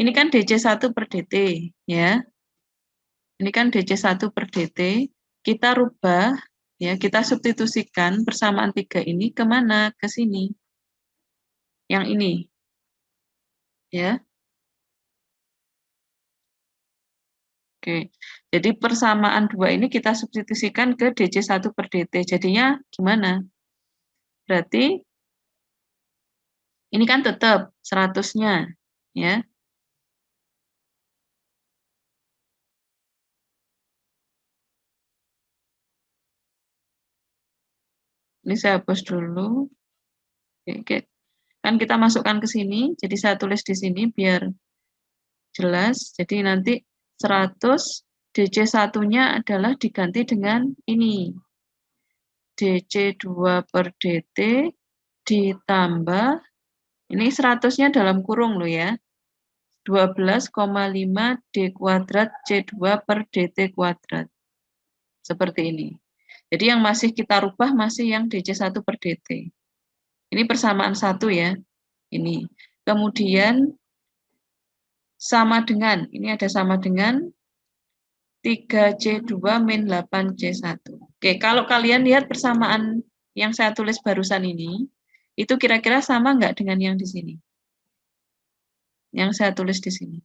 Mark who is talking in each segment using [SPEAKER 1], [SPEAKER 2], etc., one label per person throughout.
[SPEAKER 1] Ini kan DC1 per DT, ya. Ini kan DC1 per DT. Kita rubah, ya, kita substitusikan persamaan 3 ini kemana? Ke sini. Yang ini. Ya. Oke, jadi persamaan 2 ini kita substitusikan ke DC1 per DT. Jadinya gimana? Berarti ini kan tetap 100-nya, ya. Ini saya hapus dulu. Oke. Kan kita masukkan ke sini, jadi saya tulis di sini biar jelas. Jadi nanti 100 DC1-nya adalah diganti dengan ini. DC2 per DT ditambah, ini 100-nya dalam kurung loh ya, 12,5 D kuadrat C2 per DT kuadrat. Seperti ini. Jadi yang masih kita rubah masih yang DC1 per DT. Ini persamaan 1 ya. Ini. Kemudian sama dengan, ini ada sama dengan 3C2 min 8C1. Oke, kalau kalian lihat persamaan yang saya tulis barusan ini, itu kira-kira sama nggak dengan yang di sini? Yang saya tulis di sini.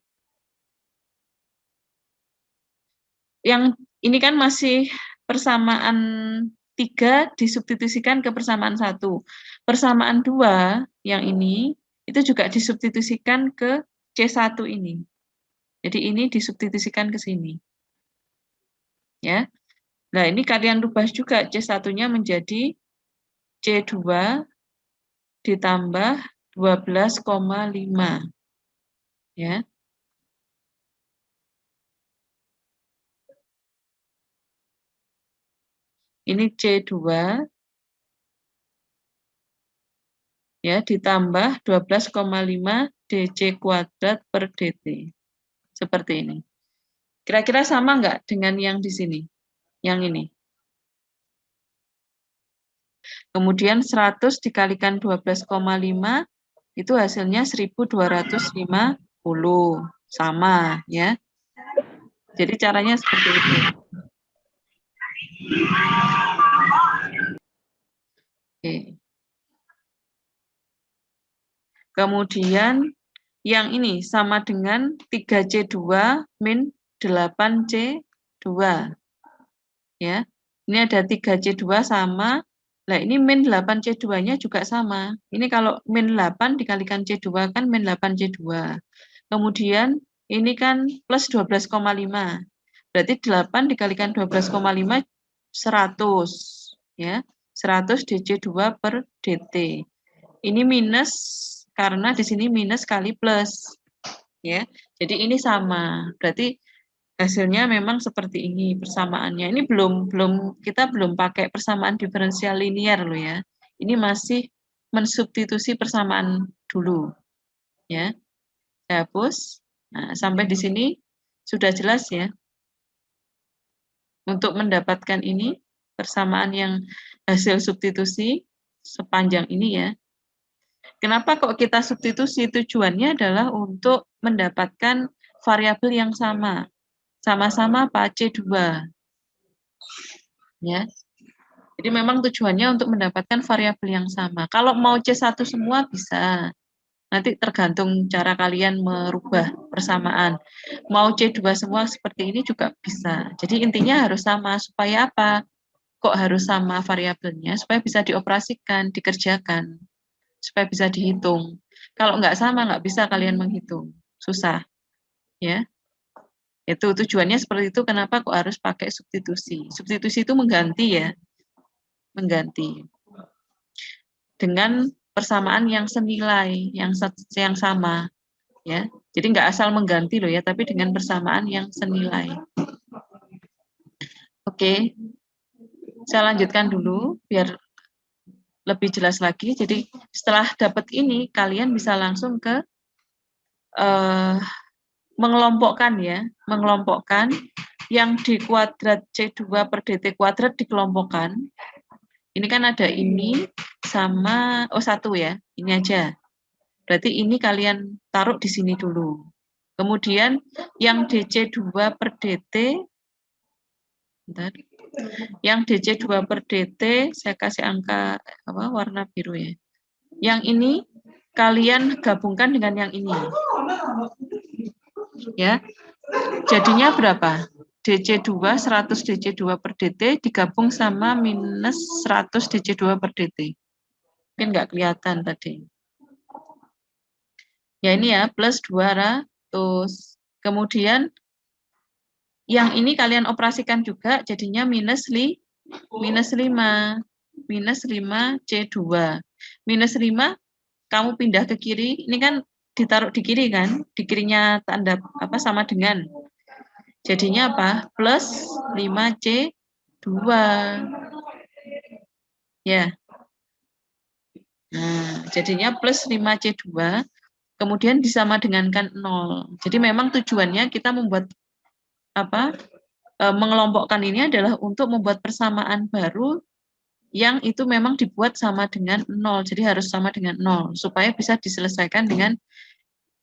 [SPEAKER 1] Yang ini kan masih persamaan 3 disubstitusikan ke persamaan 1. Persamaan 2 yang ini itu juga disubstitusikan ke C1 ini. Jadi ini disubstitusikan ke sini. Ya. Nah, ini kalian rubah juga C1-nya menjadi C2 ditambah 12,5. Ya. Ini C2 ya ditambah 12,5 DC kuadrat per DT. Seperti ini. Kira-kira sama nggak dengan yang di sini? Yang ini. Kemudian 100 dikalikan 12,5 itu hasilnya 1250. Sama ya. Jadi caranya seperti itu. Oke. Kemudian yang ini sama dengan 3C2 min 8C2. Ya. Ini ada 3C2 sama. Nah, ini min 8C2-nya juga sama. Ini kalau min 8 dikalikan C2 kan min 8C2. Kemudian ini kan plus 12,5. Berarti 8 dikalikan 12,5 100 ya. 100 DC2 per DT. Ini minus karena di sini minus kali plus. Ya. Jadi ini sama. Berarti hasilnya memang seperti ini persamaannya. Ini kita belum pakai persamaan diferensial linear loh ya. Ini masih mensubstitusi persamaan dulu. Ya. Saya hapus. Nah, sampai di sini sudah jelas ya. Untuk mendapatkan ini persamaan yang hasil substitusi sepanjang ini ya. Kenapa kok kita substitusi? Tujuannya adalah untuk mendapatkan variabel yang sama. Sama-sama apa? C2. Ya. Jadi memang tujuannya untuk mendapatkan variabel yang sama. Kalau mau C1 semua bisa. Nanti tergantung cara kalian merubah persamaan. Mau C2 semua seperti ini juga bisa. Jadi intinya harus sama. Supaya apa? Kok harus sama variabelnya? Supaya bisa dioperasikan, dikerjakan. Supaya bisa dihitung. Kalau nggak sama, nggak bisa kalian menghitung. Susah. Ya. Itu tujuannya seperti itu. Kenapa kok harus pakai substitusi? Substitusi itu mengganti ya. Mengganti. Dengan persamaan yang senilai, yang sama. Ya. Jadi nggak asal mengganti loh ya, tapi dengan persamaan yang senilai. Oke. Saya lanjutkan dulu biar lebih jelas lagi. Jadi setelah dapat ini, kalian bisa langsung ke mengelompokkan ya, mengelompokkan yang di kuadrat C2 per DT kuadrat dikelompokkan. Ini kan ada ini sama, 1 ya, ini aja. Berarti ini kalian taruh di sini dulu. Kemudian yang DC2 per DT, bentar. Yang DC2 per DT, saya kasih angka apa warna biru ya. Yang ini kalian gabungkan dengan yang ini. Ya. Jadinya berapa? DC2, 100 DC2 per DT digabung sama minus 100 DC2 per DT. Mungkin nggak kelihatan tadi. Ya ini ya, plus 200. Kemudian yang ini kalian operasikan juga, jadinya minus 5 C2. Minus 5, kamu pindah ke kiri, ini kan ditaruh di kiri kan, di kirinya tanda apa sama dengan. Jadinya apa? Plus 5C2. Ya. Nah, jadinya plus 5C2, kemudian disama dengankan 0. Jadi memang tujuannya kita membuat apa? Mengelompokkan ini adalah untuk membuat persamaan baru yang itu memang dibuat sama dengan 0. Jadi harus sama dengan 0 supaya bisa diselesaikan dengan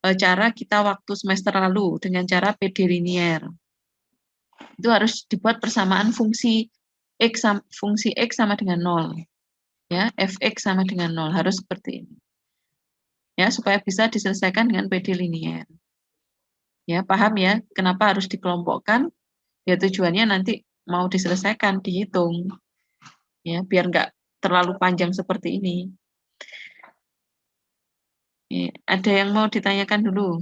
[SPEAKER 1] cara kita waktu semester lalu dengan cara PD linier. Itu harus dibuat persamaan fungsi X sama dengan 0. Ya, fx sama dengan 0 harus seperti ini. Ya, supaya bisa diselesaikan dengan PD linier. Ya, paham ya kenapa harus dikelompokkan? Ya tujuannya nanti mau diselesaikan, dihitung. Ya, biar nggak terlalu panjang seperti ini. Ya, ada yang mau ditanyakan dulu?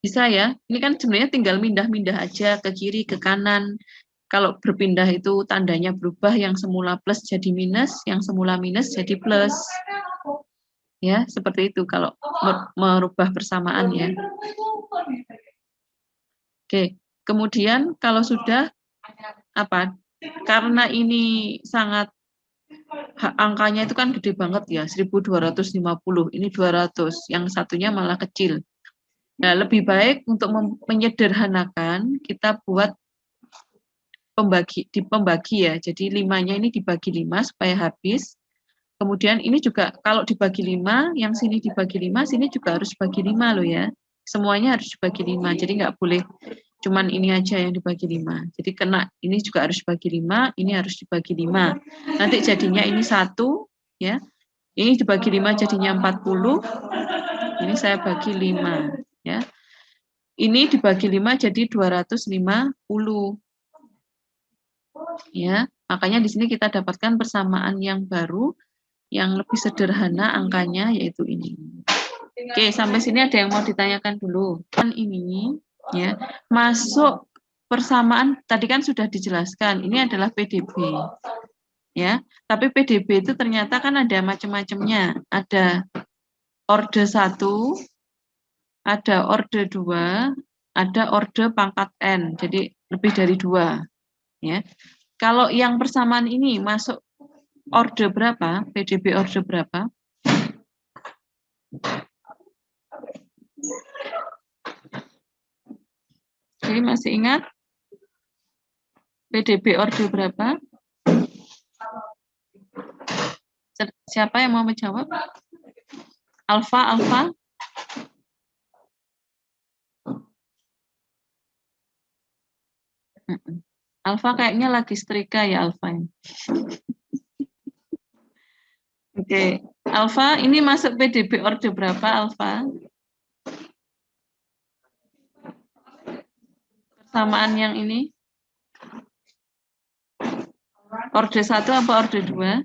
[SPEAKER 1] Bisa ya, ini kan sebenarnya tinggal mindah-mindah aja ke kiri, ke kanan. Kalau berpindah itu tandanya berubah, yang semula plus jadi minus, yang semula minus jadi plus. Ya, seperti itu kalau merubah persamaan ya. Oke, kemudian kalau sudah apa? Karena ini sangat angkanya itu kan gede banget ya, 1250. Ini 200, yang satunya malah kecil. Nah, lebih baik untuk menyederhanakan kita buat pembagi ya. Jadi 5-nya ini dibagi 5 supaya habis. Kemudian ini juga kalau dibagi 5, yang sini dibagi 5, sini juga harus dibagi 5 loh ya. Semuanya harus dibagi 5, jadi nggak boleh cuman ini aja yang dibagi 5. Jadi kena ini juga harus dibagi 5, ini harus dibagi 5. Nanti jadinya ini 1, ya. Ini dibagi 5 jadinya 40, ini saya bagi 5. Ya. Ini dibagi 5 jadi 250. Ya, makanya di sini kita dapatkan persamaan yang baru, yang lebih sederhana angkanya yaitu ini. Oke, sampai sini ada yang mau ditanyakan dulu. Kan ini ya, masuk persamaan tadi kan sudah dijelaskan, ini adalah PDB. Ya, tapi PDB itu ternyata kan ada macam-macamnya. Ada orde 1, ada orde 2, ada orde pangkat N. Jadi lebih dari 2, ya. Kalau yang persamaan ini masuk orde berapa? PDB orde berapa? Jadi masih ingat? PDB orde berapa? Siapa yang mau menjawab? Alfa. Alfa kayaknya lagi setrika ya Alfa. Oke, Alfa ini masuk PDB orde berapa Alfa? Persamaan yang ini? Orde 1 apa orde 2?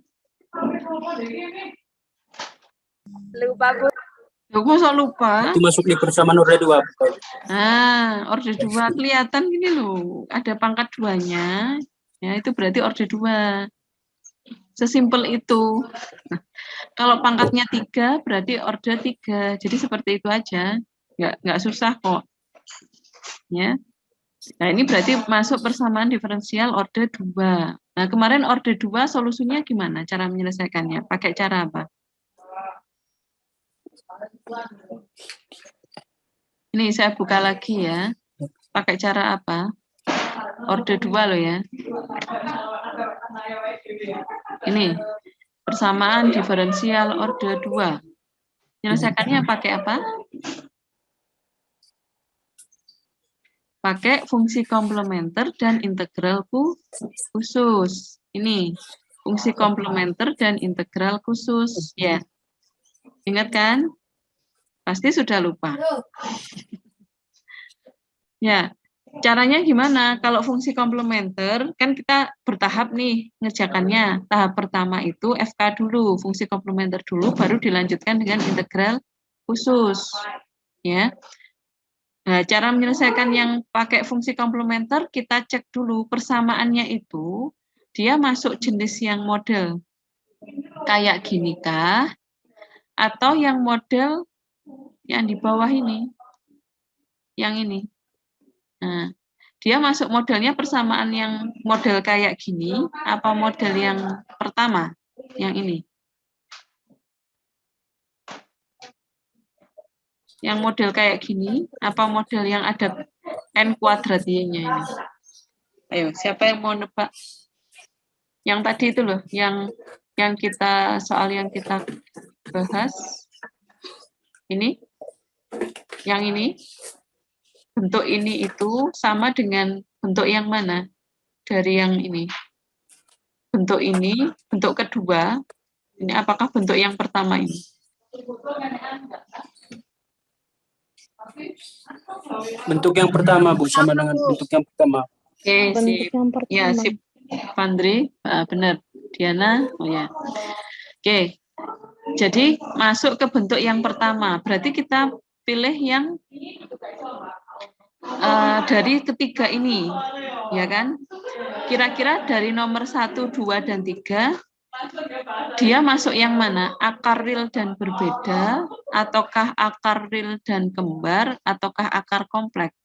[SPEAKER 2] Lupa, Bu.
[SPEAKER 1] Masa lupa?
[SPEAKER 3] Itu masuk di persamaan orde 2.
[SPEAKER 1] Nah, orde 2 kelihatan gini loh, ada pangkat 2-nya. Ya, itu berarti orde 2. Sesimpel itu. Nah, kalau pangkatnya 3 berarti orde 3. Jadi seperti itu aja. Nggak susah kok. Ya. Nah, ini berarti masuk persamaan diferensial orde 2. Nah, kemarin orde 2 solusinya gimana cara menyelesaikannya? Pakai cara apa? Ini saya buka lagi ya. Pakai cara apa? Orde 2 loh ya. Ini. Persamaan diferensial orde 2. Menyelesaikannya pakai apa? Pakai fungsi komplementer dan integral khusus. Ini fungsi komplementer dan integral khusus. Ya, ingat kan? Pasti sudah lupa. Ya, caranya gimana? Kalau fungsi komplementer, kan kita bertahap nih ngerjakannya. Tahap pertama itu FK dulu, fungsi komplementer dulu, baru dilanjutkan dengan integral khusus. Ya. Nah, cara menyelesaikan yang pakai fungsi komplementer, kita cek dulu persamaannya itu, dia masuk jenis yang model kayak gini kah? Atau yang model yang di bawah ini? Yang ini. Nah, dia masuk modelnya persamaan yang model kayak gini, apa model yang pertama? Yang ini. Yang model kayak gini, apa model yang ada n kuadrat y-nya ini? Ayo, siapa yang mau nebak? Yang tadi itu loh, yang kita soal yang kita bahas. Ini, yang ini, bentuk ini itu sama dengan bentuk yang mana? Dari yang ini. Bentuk ini, bentuk kedua, ini apakah bentuk yang pertama ini?
[SPEAKER 3] Bentuk yang pertama, Bu, sama dengan bentuk yang pertama.
[SPEAKER 1] Oke,
[SPEAKER 2] Bentuk
[SPEAKER 1] sip.
[SPEAKER 2] yang pertama.
[SPEAKER 1] Ya, sip. Pandri, benar. Diana, oh ya. Oke, jadi masuk ke bentuk yang pertama. Berarti kita pilih yang dari ketiga ini, ya kan? Kira-kira dari nomor 1, 2, dan 3, dia masuk yang mana? Akar real dan berbeda, ataukah akar real dan kembar, ataukah akar kompleks?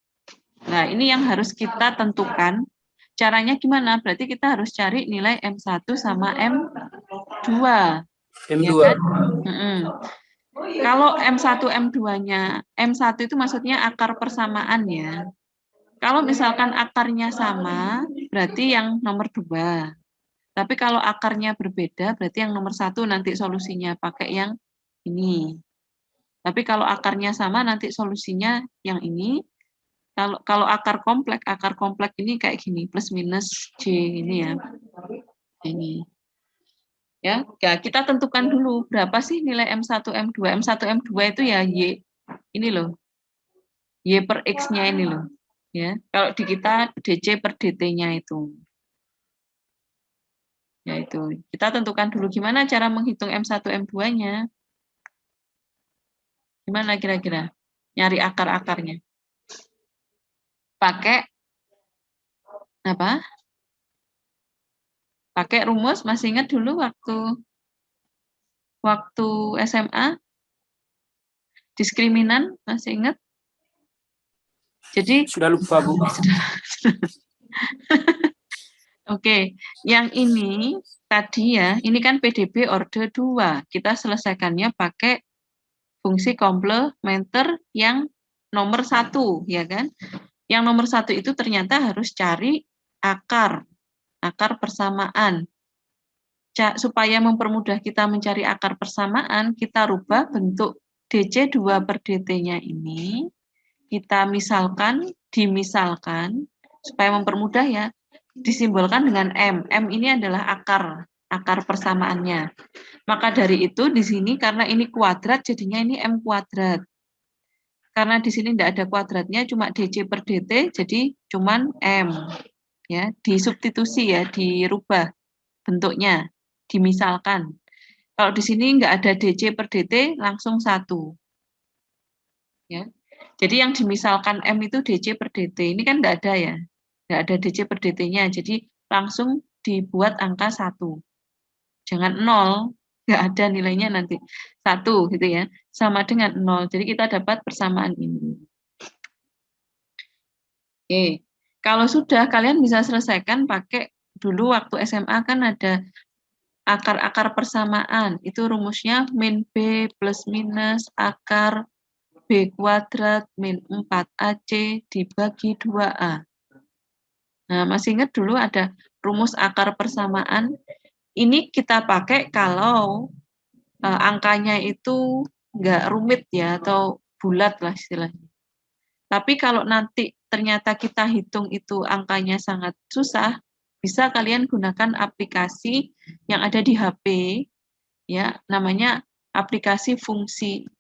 [SPEAKER 1] Nah, ini yang harus kita tentukan. Caranya gimana? Berarti kita harus cari nilai M1 sama M2.
[SPEAKER 3] M2.
[SPEAKER 1] Ya kan? Kalau M1, M2-nya, M1 itu maksudnya akar persamaan ya. Kalau misalkan akarnya sama, berarti yang nomor 2. Tapi kalau akarnya berbeda, berarti yang nomor 1 nanti solusinya pakai yang ini. Tapi kalau akarnya sama, nanti solusinya yang ini. Kalau akar kompleks ini kayak gini, plus minus J ini ya. Ini. Ya, kita tentukan dulu berapa sih nilai M1, M2. M1, M2 itu ya Y. Ini loh. Y per X-nya ini loh. Ya, kalau di kita DC per DT-nya itu. Ya itu. Kita tentukan dulu gimana cara menghitung M1, M2-nya. Gimana kira-kira? Nyari akar-akarnya. Pakai apa? Pakai rumus, masih ingat dulu waktu SMA? Diskriminan, masih ingat? Jadi
[SPEAKER 3] sudah lupa, Bu.
[SPEAKER 1] Oke, yang ini tadi ya, ini kan PDB orde 2. Kita selesaikannya pakai fungsi komplementer yang nomor 1, ya kan? Yang nomor 1 itu ternyata harus cari akar persamaan. Supaya mempermudah kita mencari akar persamaan, kita rubah bentuk DC2 per DT-nya ini. Kita dimisalkan, supaya mempermudah ya, disimbolkan dengan M. M ini adalah akar persamaannya. Maka dari itu di sini karena ini kuadrat, jadinya ini M kuadrat. Karena di sini tidak ada kuadratnya, cuma DC per DT, jadi cuman M. Ya, disubstitusi ya, dirubah bentuknya, dimisalkan. Kalau di sini nggak ada DC per DT, langsung 1. Ya. Jadi yang dimisalkan M itu DC per DT. Ini kan nggak ada ya. Nggak ada DC per DT-nya. Jadi langsung dibuat angka 1. Jangan 0, nggak ada nilainya nanti. 1 gitu ya. Sama dengan 0. Jadi kita dapat persamaan ini. Oke. Kalau sudah, kalian bisa selesaikan pakai dulu waktu SMA kan ada akar-akar persamaan. Itu rumusnya min B plus minus akar B kuadrat min 4AC dibagi 2A. Nah, masih ingat dulu ada rumus akar persamaan Ini kita pakai kalau angkanya itu nggak rumit ya, atau bulat lah istilahnya. Tapi kalau nanti ternyata kita hitung itu angkanya sangat susah, bisa kalian gunakan aplikasi yang ada di HP, ya, namanya aplikasi fungsi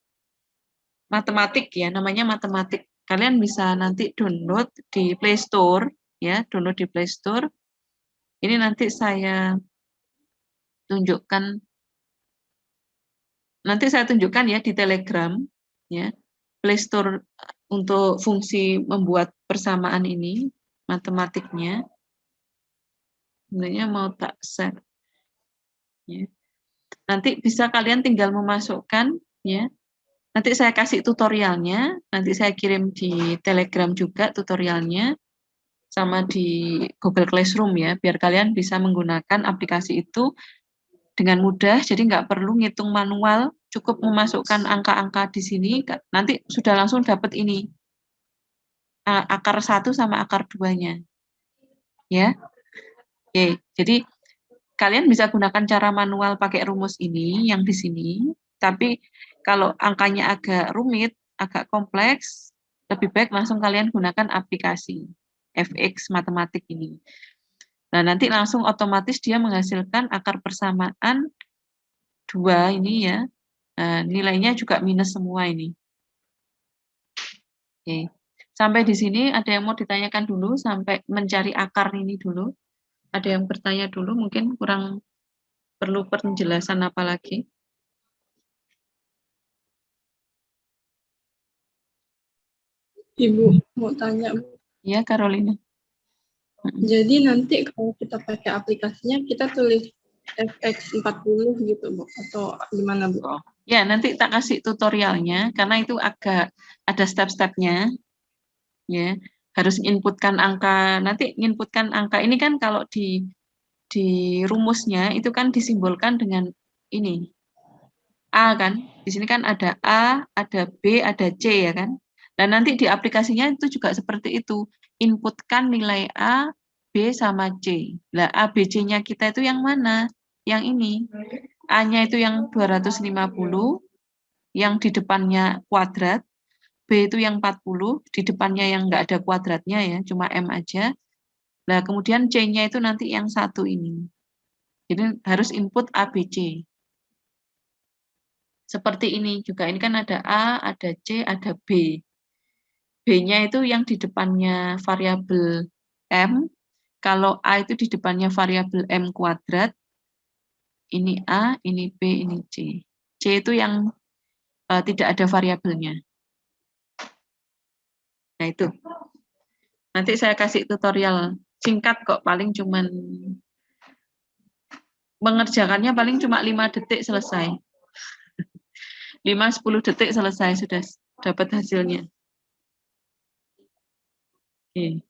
[SPEAKER 1] matematik ya, namanya matematik. Kalian bisa nanti download di Play Store, ya, download di Play Store. Ini nanti saya tunjukkan, ya di Telegram, ya, Play Store untuk fungsi membuat persamaan ini, matematiknya. Sebenarnya mau tak share, ya. Nanti bisa kalian tinggal memasukkan, ya. Nanti saya kasih tutorialnya, nanti saya kirim di Telegram juga tutorialnya, sama di Google Classroom ya, biar kalian bisa menggunakan aplikasi itu dengan mudah, jadi nggak perlu ngitung manual, cukup memasukkan angka-angka di sini, nanti sudah langsung dapat ini, akar 1 sama akar 2-nya. Ya. Oke, jadi kalian bisa gunakan cara manual pakai rumus ini, yang di sini, tapi kalau angkanya agak rumit, agak kompleks, lebih baik langsung kalian gunakan aplikasi FX matematik ini. Nah, nanti langsung otomatis dia menghasilkan akar persamaan 2 ini ya. Nah, nilainya juga minus semua ini. Oke. Sampai di sini ada yang mau ditanyakan dulu sampai mencari akar ini dulu? Ada yang bertanya dulu, mungkin kurang perlu penjelasan apa lagi?
[SPEAKER 4] Ibu mau tanya, Bu.
[SPEAKER 1] Iya, Carolina.
[SPEAKER 4] Jadi nanti kalau kita pakai aplikasinya, kita tulis FX40 gitu, Bu? Atau gimana, Bu?
[SPEAKER 1] Oh, ya, nanti tak kasih tutorialnya, karena itu agak ada step-stepnya. Ya, harus inputkan angka. Nanti inputkan angka ini kan kalau di rumusnya itu kan disimbolkan dengan ini. A kan, di sini kan ada A, ada B, ada C ya kan. Dan nanti di aplikasinya itu juga seperti itu. Inputkan nilai A, B, sama C. Nah, A, B, C-nya kita itu yang mana? Yang ini. A-nya itu yang 250, yang di depannya kuadrat. B itu yang 40, di depannya yang nggak ada kuadratnya ya, cuma M aja. Nah, kemudian C-nya itu nanti yang 1 ini. Jadi harus input A, B, C. Seperti ini juga, ini kan ada A, ada C, ada B. B-nya itu yang di depannya variabel M, kalau A itu di depannya variabel M kuadrat, ini A, ini B, ini C. C itu yang tidak ada variabelnya. Nah itu. Nanti saya kasih tutorial singkat kok, paling cuman mengerjakannya paling cuma 5 detik selesai. 5-10 detik selesai, sudah dapat hasilnya. Oke.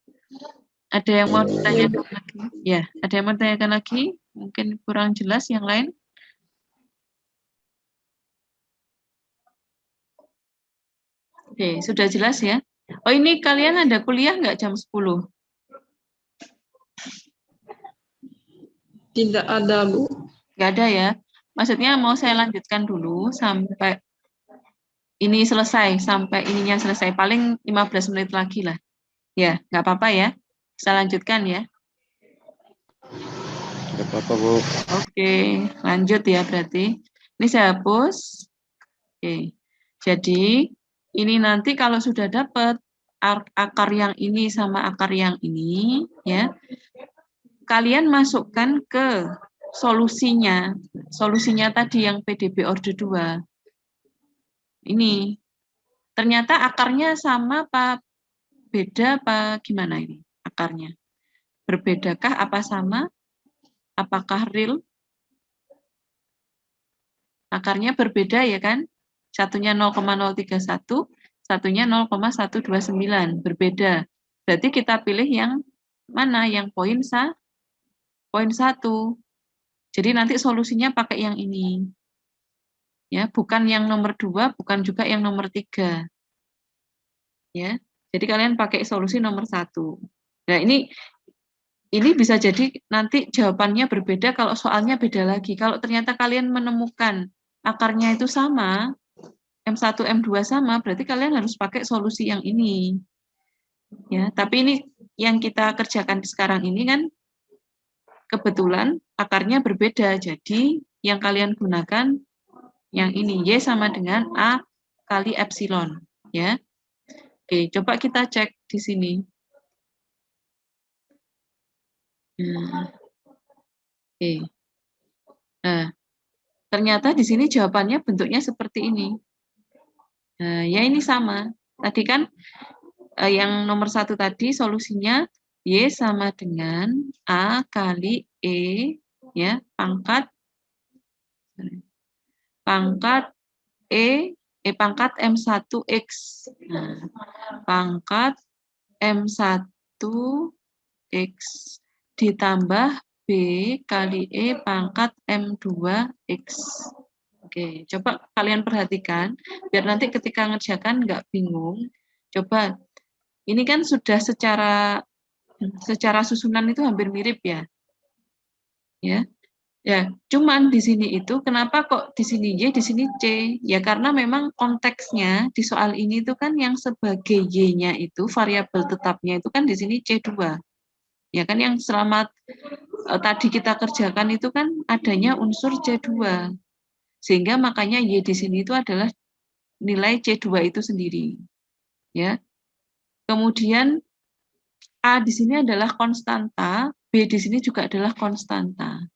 [SPEAKER 1] Ada yang mau ditanyakan lagi? Ya, ada yang mau ditanyakan lagi? Mungkin kurang jelas yang lain? Oke, sudah jelas ya? Oh, ini kalian ada kuliah nggak jam 10?
[SPEAKER 4] Tidak ada, Bu.
[SPEAKER 1] Nggak ada ya? Maksudnya mau saya lanjutkan dulu sampai ini selesai, sampai ininya selesai. Paling 15 menit lagi lah. Ya, nggak apa-apa ya. Saya lanjutkan ya.
[SPEAKER 5] Nggak apa-apa, Bu.
[SPEAKER 1] Oke, lanjut ya berarti. Ini saya hapus. Oke, jadi ini nanti kalau sudah dapat akar yang ini sama akar yang ini, ya, kalian masukkan ke solusinya. Solusinya tadi yang PDB orde 2. Ini. Ternyata akarnya sama apa beda apa gimana ini akarnya? Berbedakah apa sama? Apakah real? Akarnya berbeda ya kan? Satunya 0,031, satunya 0,129. Berbeda. Berarti kita pilih yang mana? Yang poin 1. Jadi nanti solusinya pakai yang ini. Ya, bukan yang nomor 2, bukan juga yang nomor 3. Ya. Jadi kalian pakai solusi nomor 1. Nah, ini ini bisa jadi nanti jawabannya berbeda kalau soalnya beda lagi. Kalau ternyata kalian menemukan akarnya itu sama, M1, M2 sama, berarti kalian harus pakai solusi yang ini. Ya, tapi ini yang kita kerjakan sekarang ini kan kebetulan akarnya berbeda. Jadi yang kalian gunakan yang ini, Y sama dengan A kali epsilon. Ya. Oke, coba kita cek di sini. Nah, oke. Nah, ternyata di sini jawabannya bentuknya seperti ini. Nah, ya ini sama. Tadi kan yang nomor 1 tadi solusinya Y sama dengan A kali E, ya, pangkat pangkat M1X. Nah, pangkat M1X ditambah B kali E pangkat M2X. Oke, coba kalian perhatikan, biar nanti ketika ngerjakan nggak bingung. Coba, ini kan sudah secara susunan itu hampir mirip ya. Ya, cuman di sini itu kenapa kok di sini Y, di sini C? Ya karena memang konteksnya di soal ini itu kan yang sebagai Y-nya itu variabel tetapnya itu kan di sini C2. Ya kan yang selama tadi kita kerjakan itu kan adanya unsur C2. Sehingga makanya Y di sini itu adalah nilai C2 itu sendiri. Ya. Kemudian A di sini adalah konstanta, B di sini juga adalah konstanta.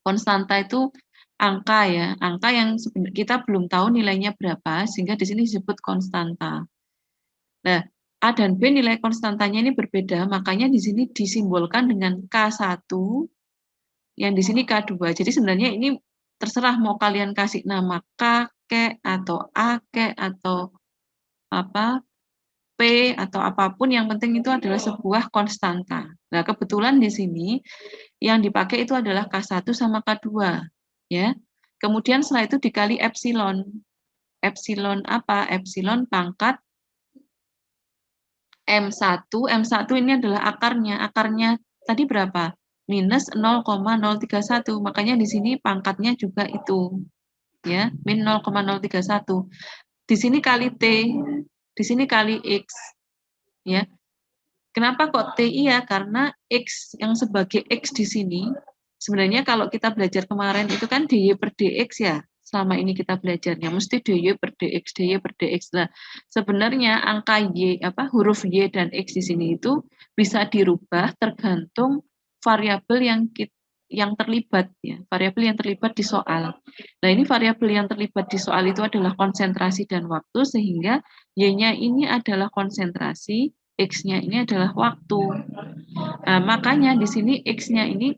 [SPEAKER 1] Konstanta itu angka ya, angka yang kita belum tahu nilainya berapa, sehingga di sini disebut konstanta. Nah, A dan B nilai konstantanya ini berbeda, makanya di sini disimbolkan dengan K1, yang di sini K2. Jadi sebenarnya ini terserah mau kalian kasih nama K, ke, atau A, ke, atau apa, P, atau apapun, yang penting itu adalah sebuah konstanta. Nah, kebetulan di sini yang dipakai itu adalah K1 sama K2. Ya. Kemudian setelah itu dikali epsilon. Epsilon apa? Epsilon pangkat M1. M1 ini adalah akarnya. Akarnya tadi berapa? Minus 0,031. Makanya di sini pangkatnya juga itu. Ya, min 0,031. Di sini kali T, di sini kali X. Ya. Kenapa kok T? Iya, karena X yang sebagai X di sini, sebenarnya kalau kita belajar kemarin itu kan dy per dx ya, selama ini kita belajarnya, mesti dy per dx, dy per dx. Nah, sebenarnya angka Y, huruf Y dan X di sini itu bisa dirubah tergantung variabel yang terlibat ya, variabel yang terlibat di soal. Nah, ini variabel yang terlibat di soal itu adalah konsentrasi dan waktu, sehingga Y-nya ini adalah konsentrasi, X-nya ini adalah waktu. Nah, makanya di sini X-nya ini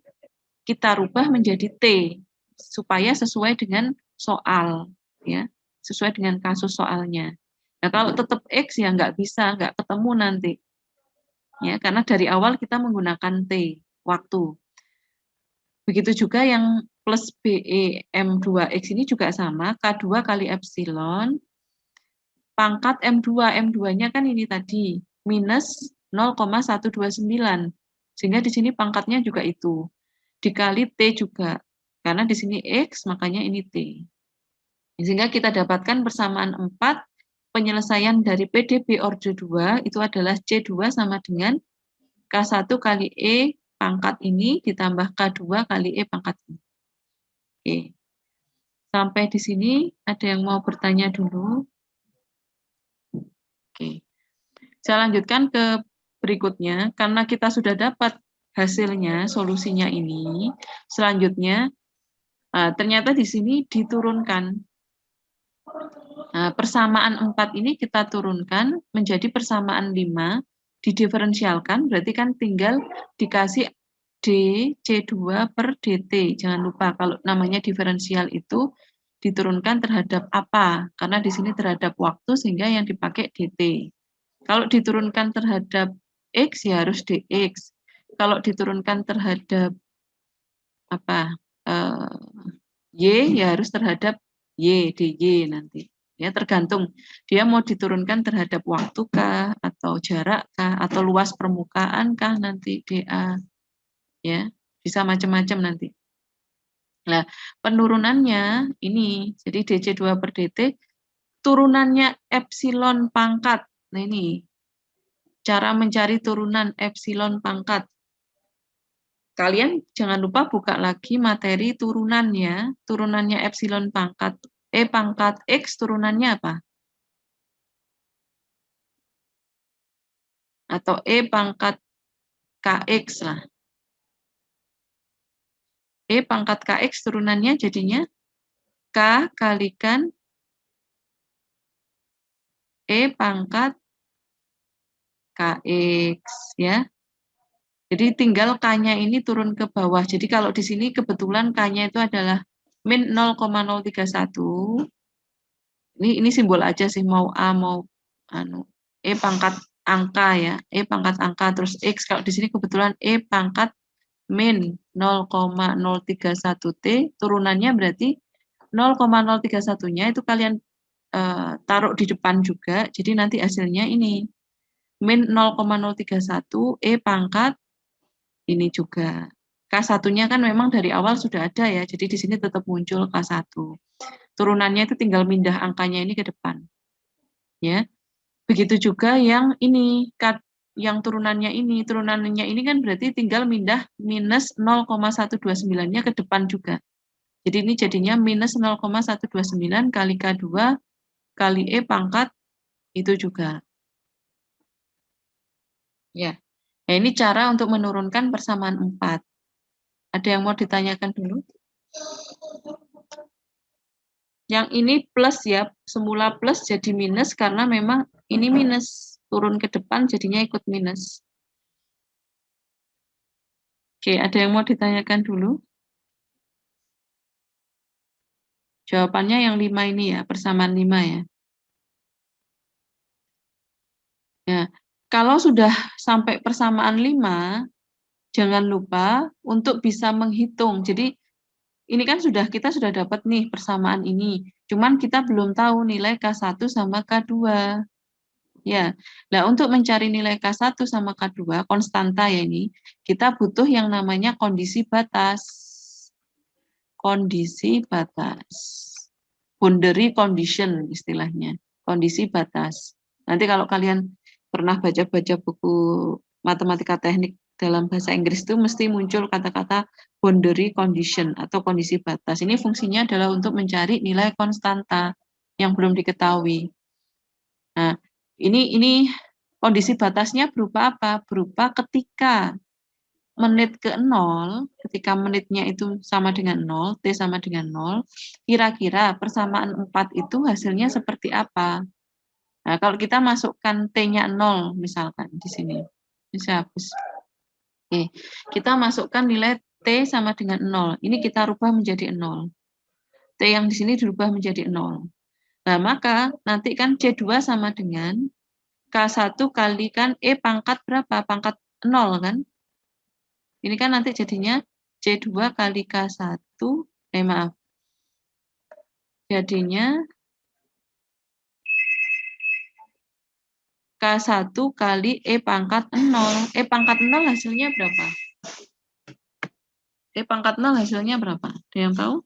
[SPEAKER 1] kita rubah menjadi T, supaya sesuai dengan soal, ya, sesuai dengan kasus soalnya. Nah, kalau tetap X ya nggak bisa, nggak ketemu nanti. Ya, karena dari awal kita menggunakan T, waktu. Begitu juga yang plus BE M2X ini juga sama, K2 kali epsilon, pangkat M2, M2-nya kan ini tadi, minus 0,129. Sehingga di sini pangkatnya juga itu. Dikali T juga. Karena di sini X, makanya ini T. Sehingga kita dapatkan persamaan 4, penyelesaian dari PDB orde 2 itu adalah C2 sama dengan K1 kali E pangkat ini ditambah K2 kali E pangkat ini. Oke. Sampai di sini ada yang mau bertanya dulu? Oke. Saya lanjutkan ke berikutnya. Karena kita sudah dapat hasilnya, solusinya ini, selanjutnya ternyata di sini diturunkan. Persamaan 4 ini kita turunkan menjadi persamaan 5, didiferensialkan, berarti kan tinggal dikasih D C2 per DT. Jangan lupa kalau namanya diferensial itu diturunkan terhadap apa, karena di sini terhadap waktu sehingga yang dipakai DT. Kalau diturunkan terhadap X ya harus DX. Kalau diturunkan terhadap Y ya harus terhadap Y, DY nanti. Ya, tergantung dia mau diturunkan terhadap waktu kah, atau jarak kah, atau luas permukaan kah nanti DA. Ya, bisa macam-macam nanti. Nah, penurunannya ini, jadi DC2 per DT, turunannya epsilon pangkat. Nah ini, cara mencari turunan epsilon pangkat. Kalian jangan lupa buka lagi materi turunannya. Turunannya epsilon pangkat. E pangkat X turunannya apa? Atau E pangkat KX lah. E pangkat KX turunannya jadinya K kalikan E pangkat KX ya. Jadi tinggal K-nya ini turun ke bawah. Jadi kalau di sini kebetulan K-nya itu adalah min 0,031. Ini simbol aja sih, mau A mau E pangkat angka ya. E pangkat angka terus X. Kalau di sini kebetulan E pangkat min 0,031T, turunannya berarti 0,031-nya itu kalian taruh di depan juga. Jadi nanti hasilnya ini min 0,031 E pangkat ini juga. K1-nya kan memang dari awal sudah ada ya, jadi di sini tetap muncul K1. Turunannya itu tinggal pindah angkanya ini ke depan. Ya. Begitu juga yang ini, yang turunannya ini kan berarti tinggal pindah minus 0,129-nya ke depan juga. Jadi ini jadinya minus 0,129 kali K2 kali E pangkat itu juga. Ya. Nah, ini cara untuk menurunkan persamaan 4. Ada yang mau ditanyakan dulu? Yang ini plus ya, semula plus jadi minus karena memang ini minus, turun ke depan jadinya ikut minus. Oke, ada yang mau ditanyakan dulu? Jawabannya yang 5 ini ya, persamaan 5 ya. Ya, kalau sudah sampai persamaan 5, jangan lupa untuk bisa menghitung. Jadi ini kan kita sudah dapat nih persamaan ini. Cuman kita belum tahu nilai K1 sama K2. Ya. Nah, untuk mencari nilai K1 sama K2 konstanta ya ini, kita butuh yang namanya kondisi batas. Kondisi batas. Boundary condition istilahnya. Kondisi batas. Nanti kalau kalian pernah baca-baca buku matematika teknik dalam bahasa Inggris itu mesti muncul kata-kata boundary condition atau kondisi batas. Ini fungsinya adalah untuk mencari nilai konstanta yang belum diketahui. Nah, ini kondisi batasnya berupa apa? Berupa ketika menit ke 0, ketika menitnya itu sama dengan 0, T sama dengan 0, kira-kira persamaan 4 itu hasilnya seperti apa? Nah, kalau kita masukkan T-nya 0 misalkan di sini. Ini saya hapus. Oke, kita masukkan nilai T sama dengan 0. Ini kita rubah menjadi 0. T yang di sini dirubah menjadi 0. Nah, maka nanti kan C2 sama dengan K1 kalikan E pangkat berapa? Pangkat 0 kan? Ini kan nanti jadinya C2 kali K1, maaf. Jadinya K1 kali E pangkat 0. E pangkat 0 hasilnya berapa? E pangkat 0 hasilnya berapa? Ada yang tahu?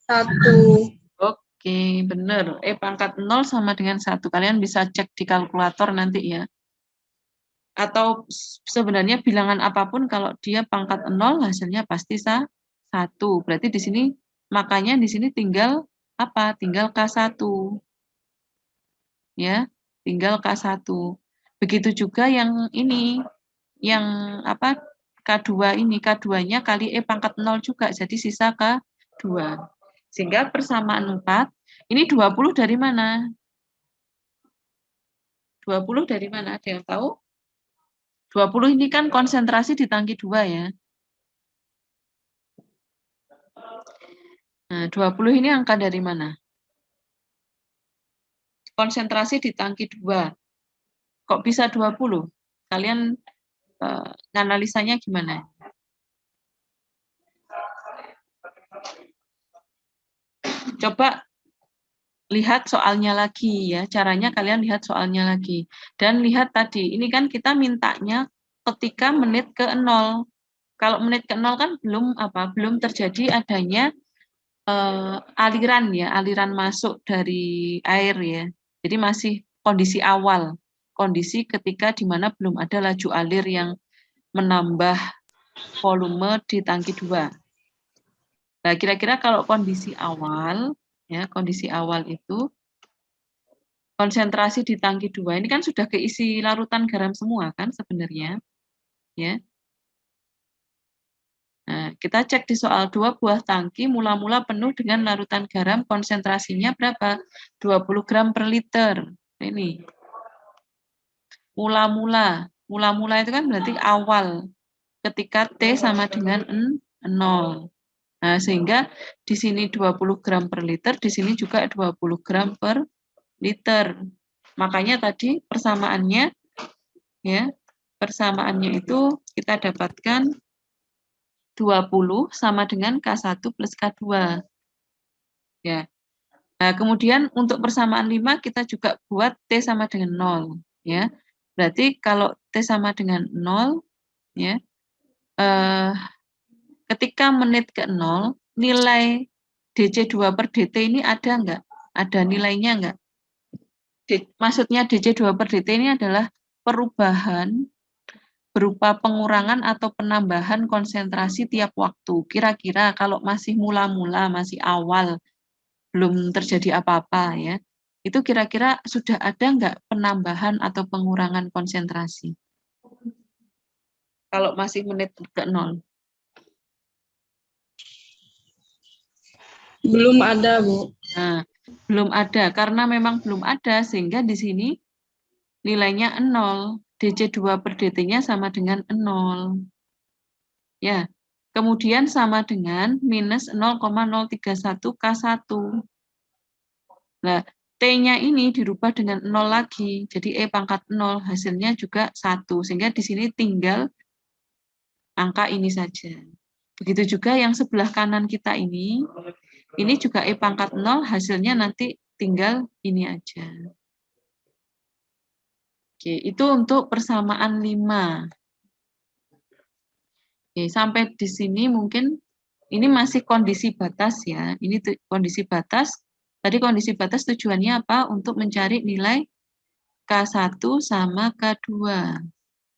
[SPEAKER 4] 1.
[SPEAKER 1] Oke, benar. E pangkat 0 sama dengan 1. Kalian bisa cek di kalkulator nanti ya. Atau sebenarnya bilangan apapun kalau dia pangkat 0 hasilnya pasti 1. Berarti di sini makanya di sini tinggal apa? Tinggal K1. Ya, tinggal K1. Begitu juga yang ini, yang apa? K2 ini, K2-nya kali E pangkat 0 juga, jadi sisa K2. Sehingga persamaan 4, ini 20 dari mana? 20 dari mana? Ada yang tahu? 20 ini kan konsentrasi di tangki 2 ya. Nah, 20 ini angka dari mana? Konsentrasi di tangki 2. Kok bisa 20? Kalian analisanya gimana? Coba lihat soalnya lagi ya. Caranya kalian lihat soalnya lagi. Dan lihat tadi, ini kan kita mintanya ketika menit ke 0. Kalau menit ke 0 kan belum terjadi adanya aliran ya, aliran masuk dari air ya. Jadi masih kondisi awal, kondisi ketika di mana belum ada laju alir yang menambah volume di tangki 2. Nah, kira-kira kalau kondisi awal ya, kondisi awal itu konsentrasi di tangki 2 ini kan sudah keisi larutan garam semua kan sebenarnya ya. Nah, kita cek di soal 2 buah tangki mula-mula penuh dengan larutan garam, konsentrasinya berapa? 20 gram per liter. Ini. Mula-mula. Mula-mula itu kan berarti awal. Ketika T sama dengan 0. Nah, sehingga di sini 20 gram per liter, di sini juga 20 gram per liter. Makanya tadi persamaannya ya, persamaannya itu kita dapatkan 20 sama dengan K1 plus K2. Ya. Nah, kemudian untuk persamaan 5 kita juga buat T sama dengan 0. Ya. Berarti kalau T sama dengan 0, ya, ketika menit ke 0, nilai DC2 per DT ini ada enggak? Ada nilainya enggak? Maksudnya DC2 per DT ini adalah perubahan berupa pengurangan atau penambahan konsentrasi tiap waktu. Kira-kira kalau masih mula-mula, masih awal, belum terjadi apa-apa ya, itu kira-kira sudah ada nggak penambahan atau pengurangan konsentrasi? Kalau masih menit ke 0.
[SPEAKER 4] Belum ada, Bu.
[SPEAKER 1] Nah, belum ada. Karena memang belum ada, sehingga di sini nilainya 0. DC2 per DT-nya sama dengan 0. Ya, kemudian sama dengan minus 0,031 K1. Nah, T-nya ini dirubah dengan 0 lagi, jadi E pangkat 0, hasilnya juga 1. Sehingga di sini tinggal angka ini saja. Begitu juga yang sebelah kanan kita ini juga E pangkat 0, hasilnya nanti tinggal ini aja. Oke, itu untuk persamaan 5. Oke, sampai di sini mungkin ini masih kondisi batas ya. Ini kondisi batas. Tadi kondisi batas tujuannya apa? Untuk mencari nilai K1 sama K2.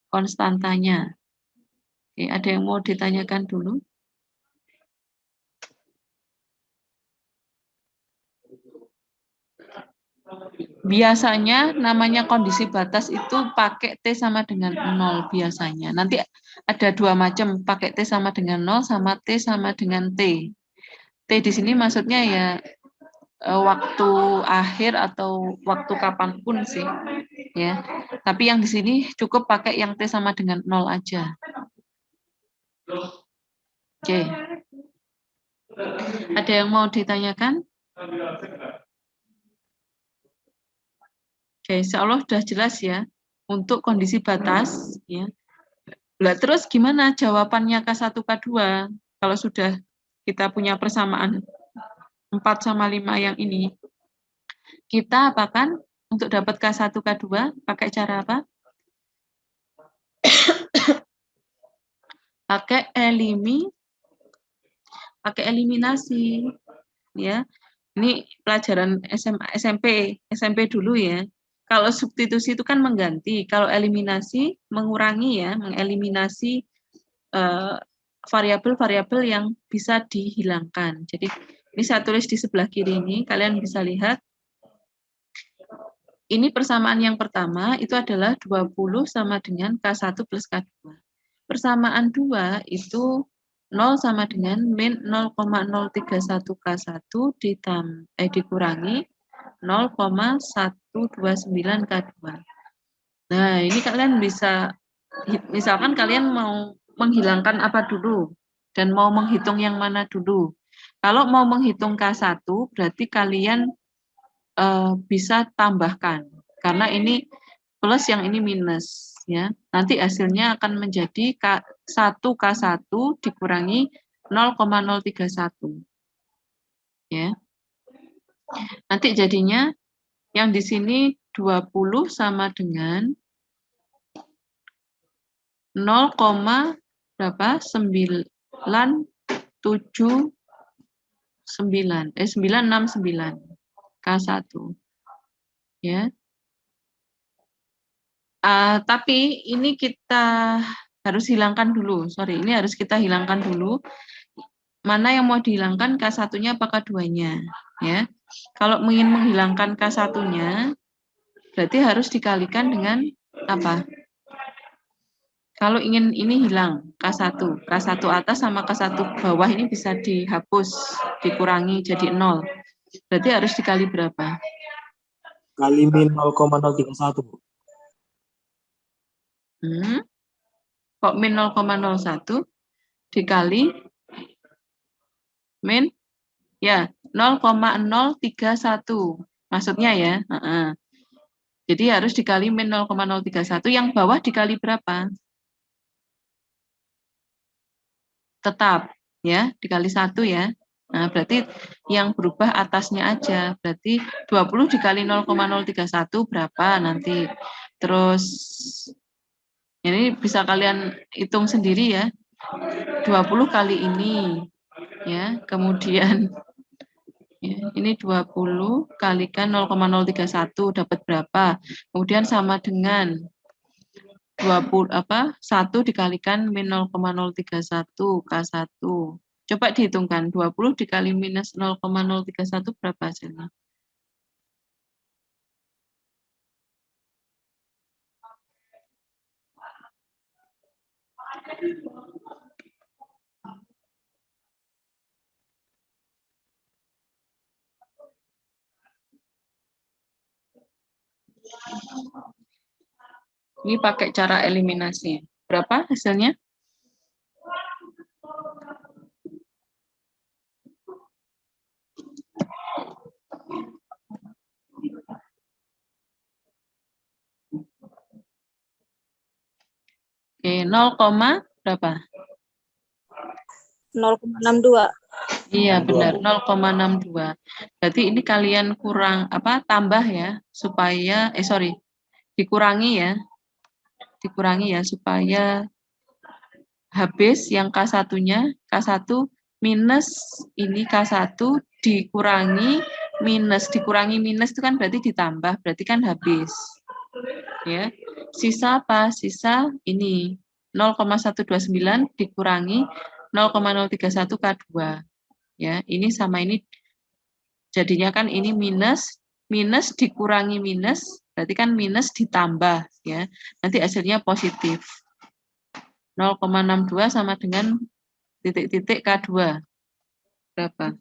[SPEAKER 1] Konstantanya. Oke, ada yang mau ditanyakan dulu? Biasanya namanya kondisi batas itu pakai T sama dengan 0 biasanya. Nanti ada 2 macam, pakai T sama dengan 0 sama T sama dengan T. T di sini maksudnya ya waktu akhir atau waktu kapanpun sih. Ya. Tapi yang di sini cukup pakai yang T sama dengan 0 aja. Oke. Ada yang mau ditanyakan? Oke, insya Allah sudah jelas ya untuk kondisi batas. Ya. Nah, terus gimana jawabannya K1, K2? Kalau sudah kita punya persamaan 4 sama 5 yang ini. Kita apakan untuk dapat K1, K2? Pakai cara apa? Pakai eliminasi. Ya. Ini pelajaran SMP dulu ya. Kalau substitusi itu kan mengganti, kalau eliminasi mengurangi ya, mengeliminasi variabel-variabel yang bisa dihilangkan. Jadi ini saya tulis di sebelah kiri ini, kalian bisa lihat. Ini persamaan yang pertama itu adalah 20 sama dengan K1 plus K2. Persamaan 2 itu 0 sama dengan min 0,031 K1 dikurangi 0,129 K2. Nah, ini kalian bisa, misalkan kalian mau menghilangkan apa dulu dan mau menghitung yang mana dulu. Kalau mau menghitung K1 berarti kalian bisa tambahkan karena ini plus yang ini minus ya. Nanti hasilnya akan menjadi K1 dikurangi 0,031. Ya. Nanti jadinya yang di sini 20 sama dengan 0, berapa? 969 K1 ya. Tapi ini kita harus hilangkan dulu. Sorry, ini harus kita hilangkan dulu. Mana yang mau dihilangkan, K1-nya apa K2-nya? Ya. Kalau ingin menghilangkan K1-nya, berarti harus dikalikan dengan apa? Kalau ingin ini hilang, K1 atas sama K1 bawah ini bisa dihapus, dikurangi jadi 0. Berarti harus dikali berapa?
[SPEAKER 3] Kali min 0,031, Bu.
[SPEAKER 1] Kok min 0,01 dikali min ya 0,031 maksudnya ya. Jadi harus dikali min 0,031, yang bawah dikali berapa? Tetap ya, dikali 1 ya. Nah, berarti yang berubah atasnya aja. Berarti 20 dikali 0,031 berapa nanti. Terus ini bisa kalian hitung sendiri ya. 20 kali ini ya. Kemudian ya, ini 20 kalikan 0,031 dapat berapa? Kemudian sama dengan 1 dikalikan min 0,031 K1. Coba dihitungkan, 20 dikali minus 0,031 berapa hasilnya? Ini pakai cara eliminasi. Berapa hasilnya? Oke, 0, berapa?
[SPEAKER 2] 0,62.
[SPEAKER 1] Iya, benar, 0,62. Berarti ini kalian tambah ya, supaya, dikurangi ya. Dikurangi ya, supaya habis yang K1-nya, K1 minus ini K1 dikurangi minus itu kan berarti ditambah, berarti kan habis. Ya. Sisa apa? Sisa ini 0,129 dikurangi 0,031 K2. Ya, ini sama ini jadinya kan ini minus dikurangi minus, berarti kan minus ditambah ya. Nanti hasilnya positif. 0,62 sama dengan titik-titik K2. Berapa?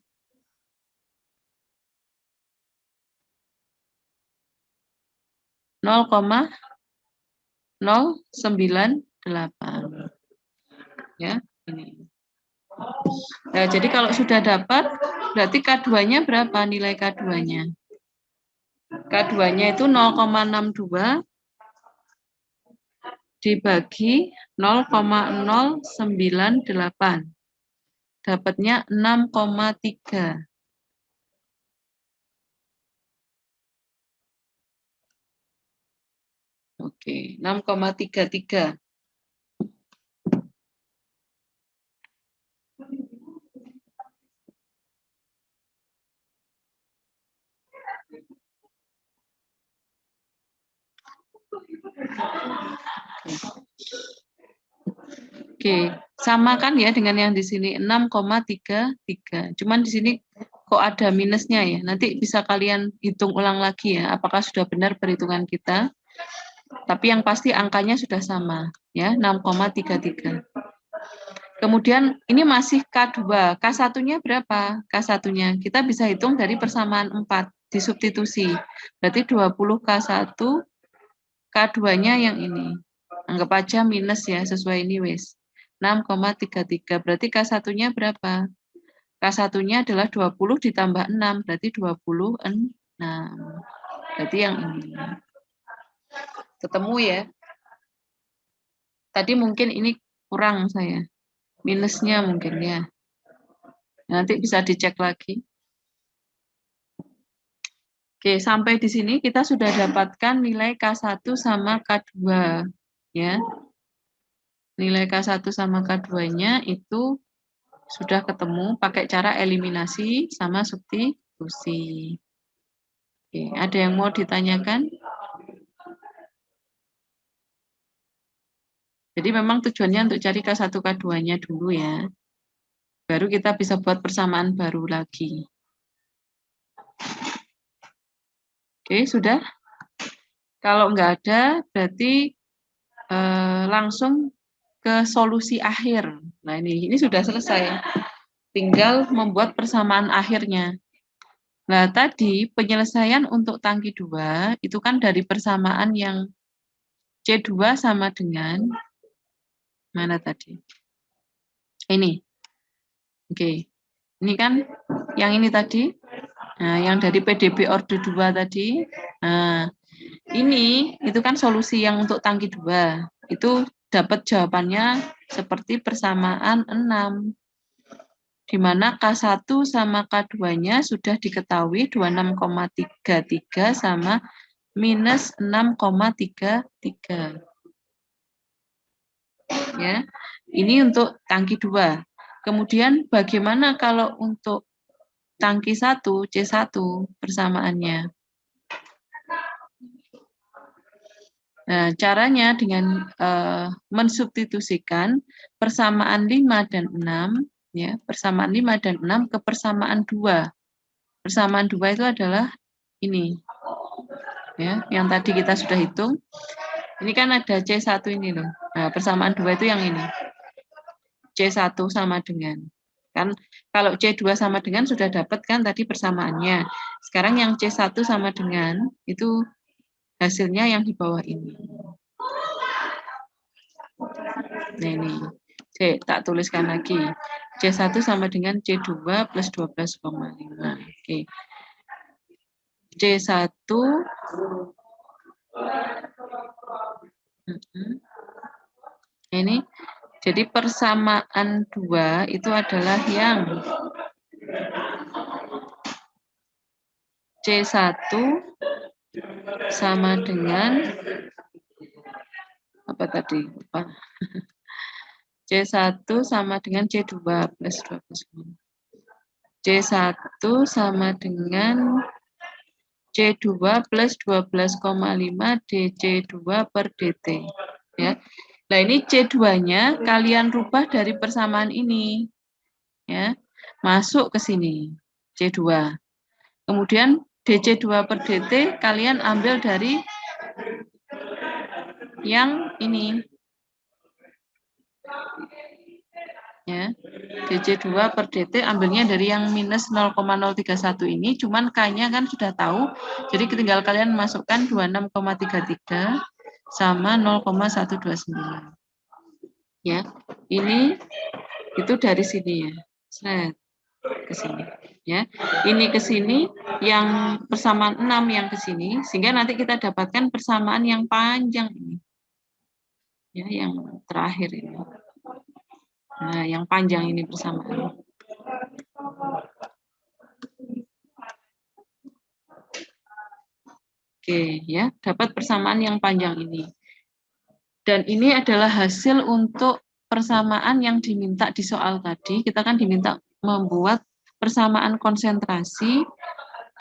[SPEAKER 1] Nol koma 098. Ya, ini. Nah, jadi kalau sudah dapat, berarti K2-nya berapa nilai K2-nya? K2-nya itu 0,62 dibagi 0,098. Dapatnya 6,3. Oke, 6,33. Oke, sama kan ya dengan yang di sini 6,33. Cuman di sini kok ada minusnya ya. Nanti bisa kalian hitung ulang lagi ya, apakah sudah benar perhitungan kita. Tapi yang pasti angkanya sudah sama ya, 6,33. Kemudian ini masih K2. K1-nya berapa? K1-nya kita bisa hitung dari persamaan 4 disubstitusi. Berarti 20 K1, K2-nya yang ini. Anggap aja minus ya, sesuai ini wes. 6,33. Berarti K1-nya berapa? K1-nya adalah 20 ditambah 6, berarti 26. Berarti yang ini. Ketemu ya. Tadi mungkin ini kurang saya. Minusnya mungkin ya. Nanti bisa dicek lagi. Oke, sampai di sini kita sudah dapatkan nilai K1 sama K2. Ya. nilai K1 sama K2-nya itu sudah ketemu pakai cara eliminasi sama substitusi. Oke, ada yang mau ditanyakan? Jadi memang tujuannya untuk cari K1, K2-nya dulu ya. Baru kita bisa buat persamaan baru lagi. Oke, sudah? Kalau nggak ada, berarti langsung ke solusi akhir. Nah, ini sudah selesai. Tinggal membuat persamaan akhirnya. Nah, tadi penyelesaian untuk tangki 2 itu kan dari persamaan yang C2 sama dengan mana tadi? Ini. Oke. Ini kan yang ini tadi. Nah, yang dari PDB orde 2 tadi. Nah, ini itu kan solusi yang untuk tangki 2. Itu dapat jawabannya seperti persamaan 6. Di mana K1 sama K2-nya sudah diketahui 26,33 sama minus 6,33. Ya, ini untuk tangki 2. Kemudian bagaimana kalau untuk tangki 1, C1 persamaannya? Nah, caranya dengan mensubstitusikan persamaan 5 dan 6, ya, persamaan 5 dan 6 ke persamaan 2. Persamaan 2 itu adalah ini. Ya, yang tadi kita sudah hitung. Ini kan ada C1 ini loh. Nah, persamaan 2 itu yang ini. C1 sama dengan. Kan kalau C2 sama dengan sudah dapat kan tadi persamaannya. Sekarang yang C1 sama dengan itu hasilnya yang di bawah ini. Nah ini, tak tuliskan lagi. C1 sama dengan C2 plus 12,5. Oke. C1 ini, jadi persamaan 2 itu adalah yang C1 sama dengan apa tadi? Lupa. C1 sama dengan C2 plus 12. C1 sama dengan C2 plus 12,5 dC2 per dt. Ya. Nah ini C2-nya kalian rubah dari persamaan ini. Ya. Masuk ke sini. C2. Kemudian dC2 per dt kalian ambil dari yang ini. Ya, dC2 per dt ambilnya dari yang minus 0,031 ini, cuman K-nya kan sudah tahu, jadi tinggal kalian masukkan 26,33 sama 0,129. Ya, ini itu dari sini ya, set ke sini. Ya, ini ke sini, yang persamaan 6 yang ke sini, sehingga nanti kita dapatkan persamaan yang panjang ini. Ya, yang terakhir ini. Nah, yang panjang ini persamaan. Oke, ya, dapat persamaan yang panjang ini. Dan ini adalah hasil untuk persamaan yang diminta di soal tadi. Kita kan diminta membuat persamaan konsentrasi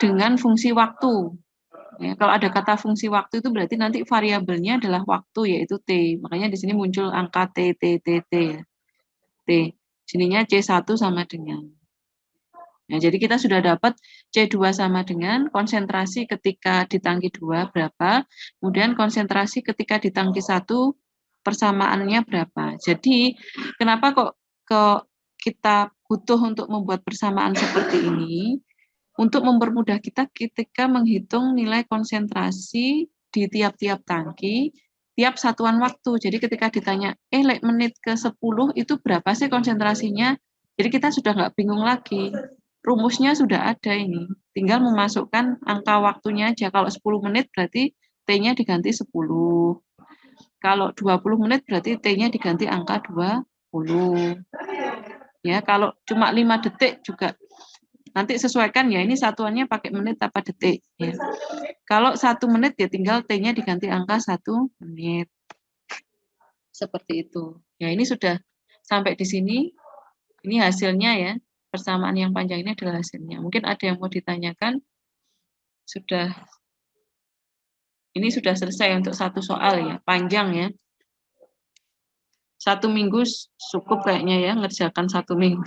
[SPEAKER 1] dengan fungsi waktu. Ya, kalau ada kata fungsi waktu itu berarti nanti variabelnya adalah waktu, yaitu T. Makanya di sini muncul angka T, ya. T. Sininya C1 sama dengan. Nah, jadi kita sudah dapat C2 sama dengan konsentrasi ketika di tangki 2 berapa, kemudian konsentrasi ketika di tangki 1 persamaannya berapa. Jadi kenapa kok kita butuh untuk membuat persamaan seperti ini? Untuk mempermudah kita ketika menghitung nilai konsentrasi di tiap-tiap tangki, tiap satuan waktu. Jadi ketika ditanya, menit ke-10 itu berapa sih konsentrasinya? Jadi kita sudah nggak bingung lagi. Rumusnya sudah ada ini. Tinggal memasukkan angka waktunya aja. Kalau 10 menit berarti T-nya diganti 10. Kalau 20 menit berarti T-nya diganti angka 20. Ya, kalau cuma 5 detik juga nanti sesuaikan ya, ini satuannya pakai menit apa detik. Ya. Kalau 1 menit ya tinggal T-nya diganti angka 1 menit. Seperti itu. Ya, ini sudah sampai di sini. Ini hasilnya ya. Persamaan yang panjang ini adalah hasilnya. Mungkin ada yang mau ditanyakan. Ini sudah selesai untuk satu soal ya. Panjang ya. 1 minggu cukup kayaknya ya, ngerjakan 1 minggu.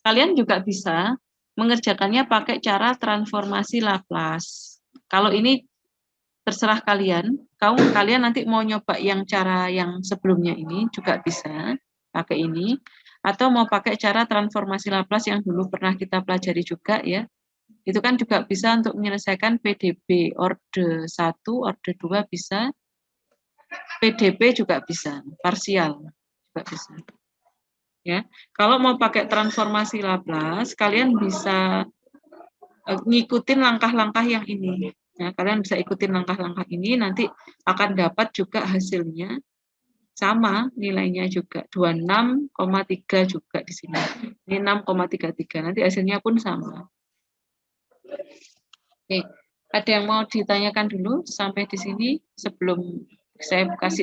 [SPEAKER 1] Kalian juga bisa mengerjakannya pakai cara transformasi Laplace. Kalau ini terserah kalian. Kalian nanti mau nyoba yang cara yang sebelumnya ini juga bisa pakai ini. Atau mau pakai cara transformasi Laplace yang dulu pernah kita pelajari juga ya. Itu kan juga bisa untuk menyelesaikan PDB orde 1, orde 2 bisa. PDB juga bisa, parsial juga bisa. Ya, kalau mau pakai transformasi Laplace, kalian bisa ngikutin langkah-langkah yang ini. Ya, kalian bisa ikutin langkah-langkah ini, nanti akan dapat juga hasilnya sama nilainya juga 26,3 juga di sini. Ini 6,33. Nanti hasilnya pun sama. Oke, ada yang mau ditanyakan dulu sampai di sini sebelum saya kasih